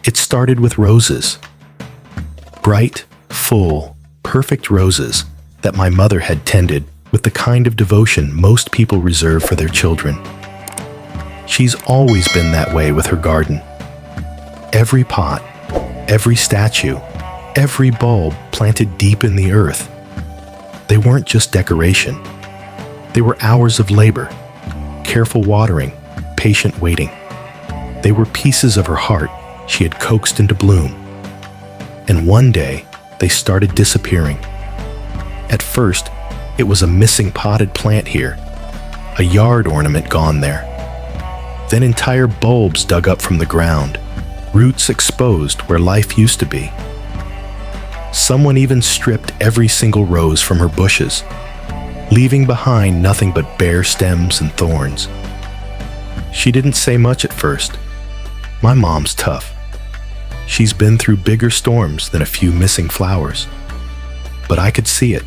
It started with roses. Bright, full, perfect roses that my mother had tended with the kind of devotion most people reserve for their children. She's always been that way with her garden. Every pot, every statue, every bulb planted deep in the earth. They weren't just decoration. They were hours of labor, careful watering, patient waiting. They were pieces of her heart she had coaxed into bloom. And one day, they started disappearing. At first, it was a missing potted plant here, a yard ornament gone there. Then entire bulbs dug up from the ground, roots exposed where life used to be. Someone even stripped every single rose from her bushes, leaving behind nothing but bare stems and thorns. She didn't say much at first. My mom's tough. She's been through bigger storms than a few missing flowers. But I could see it.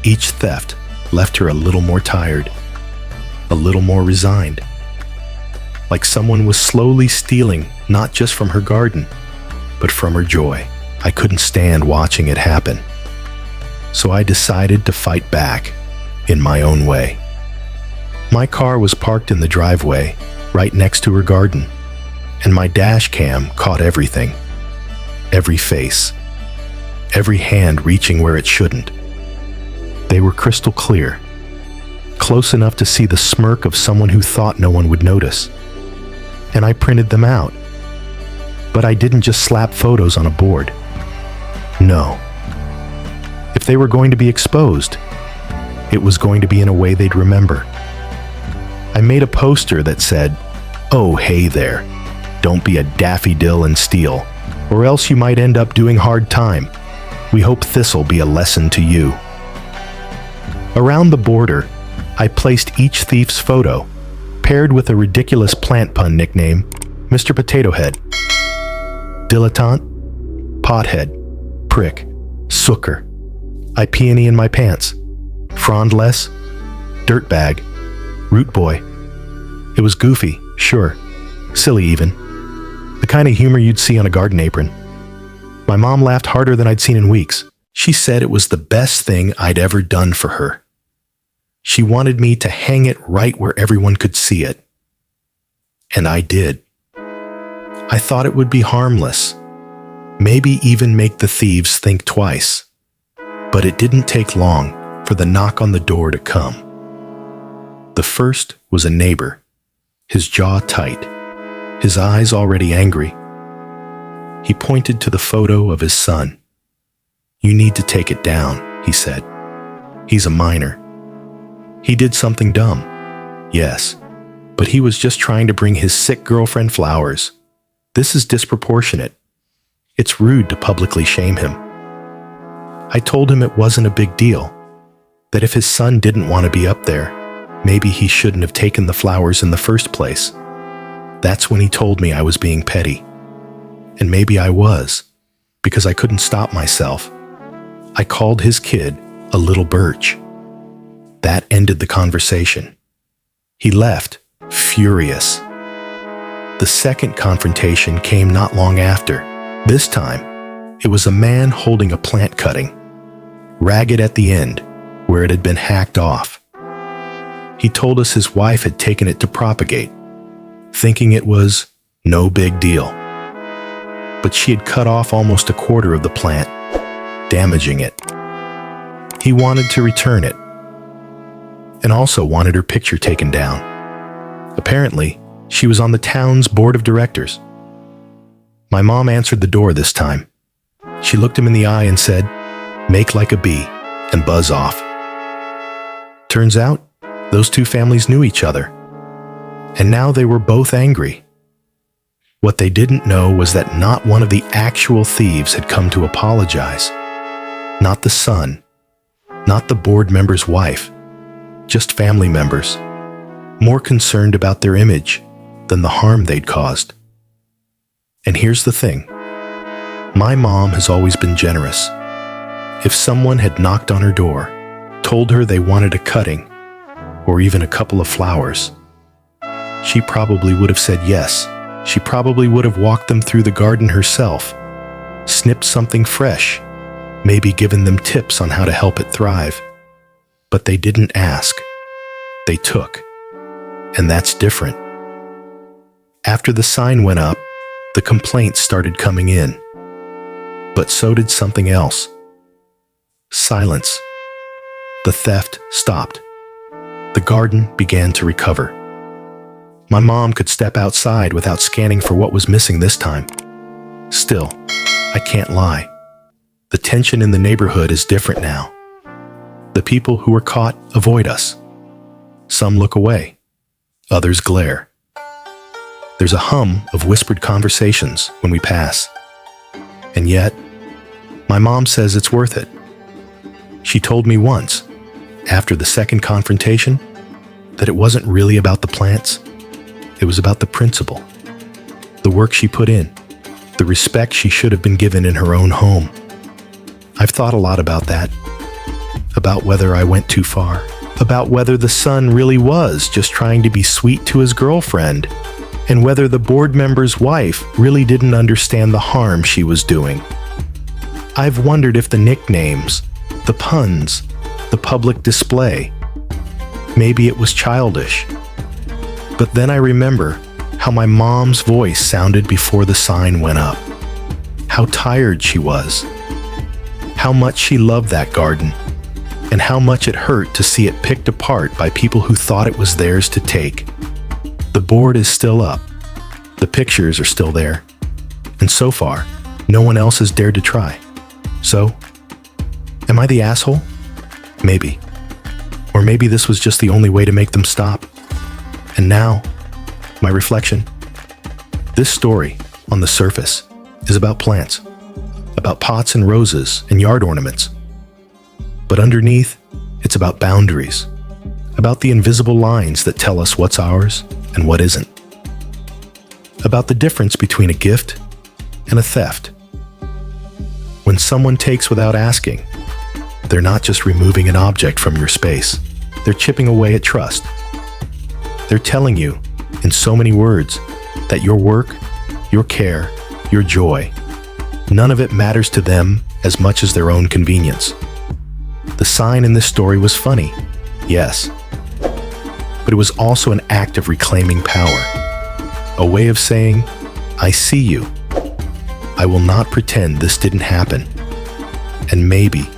Each theft left her a little more tired, a little more resigned. Like someone was slowly stealing not just from her garden, but from her joy. I couldn't stand watching it happen. So I decided to fight back in my own way. My car was parked in the driveway right next to her garden, and my dash cam caught everything. Every face, every hand reaching where it shouldn't. They were crystal clear, close enough to see the smirk of someone who thought no one would notice. And I printed them out. But I didn't just slap photos on a board. No. If they were going to be exposed, it was going to be in a way they'd remember. I made a poster that said, "Oh, hey there. Don't be a daffodil and steal, or else you might end up doing hard time. We hope this'll be a lesson to you." Around the border, I placed each thief's photo, paired with a ridiculous plant pun nickname, Mr. Potato Head. Dilettante, pothead, prick, sooker, I peony in my pants, frondless, dirtbag, root boy. It was goofy, sure, silly even, the kind of humor you'd see on a garden apron. My mom laughed harder than I'd seen in weeks. She said it was the best thing I'd ever done for her. She wanted me to hang it right where everyone could see it. And I did. I thought it would be harmless, maybe even make the thieves think twice. But it didn't take long for the knock on the door to come. The first was a neighbor, his jaw tight, his eyes already angry. He pointed to the photo of his son. "You need to take it down," he said. "He's a minor. He did something dumb, yes, but he was just trying to bring his sick girlfriend flowers. This is disproportionate. It's rude to publicly shame him." I told him it wasn't a big deal, that if his son didn't want to be up there, maybe he shouldn't have taken the flowers in the first place. That's when he told me I was being petty. And maybe I was, because I couldn't stop myself. I called his kid a little birch. That ended the conversation. He left, furious. The second confrontation came not long after. This time, it was a man holding a plant cutting, ragged at the end, where it had been hacked off. He told us his wife had taken it to propagate, thinking it was no big deal. But she had cut off almost a quarter of the plant, damaging it. He wanted to return it, and also wanted her picture taken down. Apparently, she was on the town's board of directors. My mom answered the door this time. She looked him in the eye and said, "Make like a bee and buzz off." Turns out, those two families knew each other, and now they were both angry. What they didn't know was that not one of the actual thieves had come to apologize. Not the son, not the board member's wife, just family members, more concerned about their image than the harm they'd caused. And here's the thing. My mom has always been generous. If someone had knocked on her door, told her they wanted a cutting, or even a couple of flowers, she probably would have said yes, She probably would have walked them through the garden herself, snipped something fresh, maybe given them tips on how to help it thrive. But they didn't ask. They took. And that's different. After the sign went up, the complaints started coming in. But so did something else. Silence. The theft stopped. The garden began to recover. My mom could step outside without scanning for what was missing this time. Still, I can't lie. The tension in the neighborhood is different now. The people who were caught avoid us. Some look away. Others glare. There's a hum of whispered conversations when we pass. And yet, my mom says it's worth it. She told me once, after the second confrontation, that it wasn't really about the plants. It was about the principle, the work she put in, the respect she should have been given in her own home. I've thought a lot about that, about whether I went too far, about whether the son really was just trying to be sweet to his girlfriend, and whether the board member's wife really didn't understand the harm she was doing. I've wondered if the nicknames, the puns, the public display, maybe it was childish. But then I remember how my mom's voice sounded before the sign went up, how tired she was, how much she loved that garden, and how much it hurt to see it picked apart by people who thought it was theirs to take. The board is still up, the pictures are still there, and so far, no one else has dared to try. So, am I the asshole? Maybe. Or maybe this was just the only way to make them stop. And now, my reflection. This story, on the surface, is about plants, about pots and roses and yard ornaments. But underneath, it's about boundaries, about the invisible lines that tell us what's ours and what isn't, about the difference between a gift and a theft. When someone takes without asking, they're not just removing an object from your space, they're chipping away at trust. They're telling you, in so many words, that your work, your care, your joy, none of it matters to them as much as their own convenience. The sign in this story was funny, yes, but it was also an act of reclaiming power, a way of saying, I see you. I will not pretend this didn't happen. And maybe,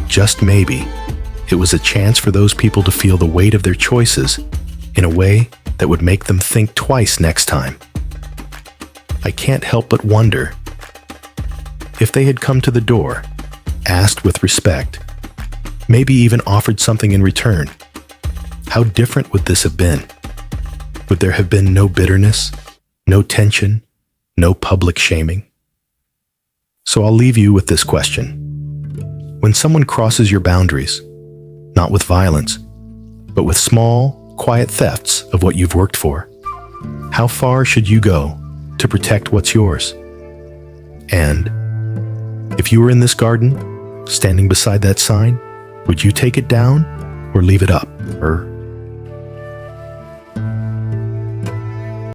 just maybe, it was a chance for those people to feel the weight of their choices in a way that would make them think twice next time. I can't help but wonder, if they had come to the door, asked with respect, maybe even offered something in return, how different would this have been? Would there have been no bitterness, no tension, no public shaming? So I'll leave you with this question. When someone crosses your boundaries, not with violence, but with small, quiet thefts of what you've worked for, how far should you go to protect what's yours? And if you were in this garden, standing beside that sign, would you take it down or leave it up? Or